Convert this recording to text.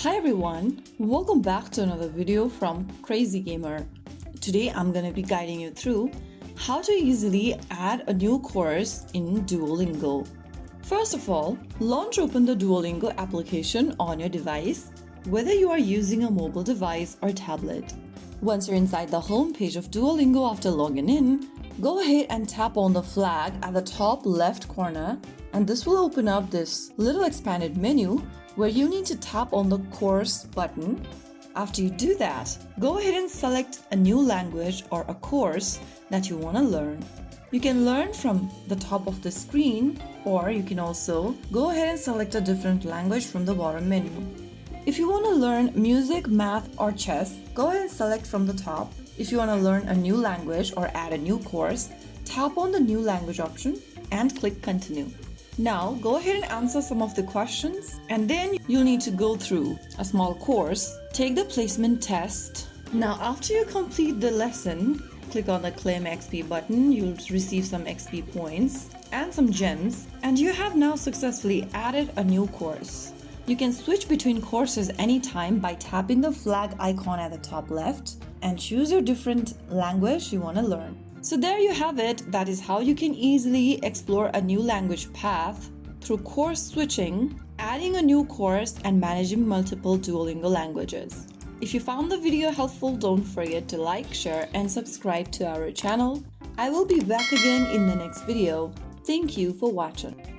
Hi everyone, welcome back to another video from Crazy Gamer. Today I'm going to be guiding you through how to easily add a new course in Duolingo. First of all, launch open the Duolingo application on your device, whether you are using a mobile device or tablet. Once you're inside the home page of Duolingo after logging in, go ahead and tap on the flag at the top left corner, and this will open up this little expanded menu where you need to tap on the course button. After you do that, go ahead and select a new language or a course that you want to learn. You can learn from the top of the screen, or you can also go ahead and select a different language from the bottom menu. If you want to learn music, math, or chess, go ahead and select from the top. If you want to learn a new language or add a new course, tap on the new language option and click continue. Now go ahead and answer some of the questions, and then you'll need to go through a small course, take the placement test. Now after you complete the lesson, click on the claim XP button. You'll receive some XP points and some gems, and you have now successfully added a new course. You can switch between courses anytime by tapping the flag icon at the top left and choose your different language you want to learn. So there you have it. That is how you can easily explore a new language path through course switching, adding a new course, and managing multiple Duolingo languages. If you found the video helpful, don't forget to like, share, and subscribe to our channel. I will be back again in the next video. Thank you for watching.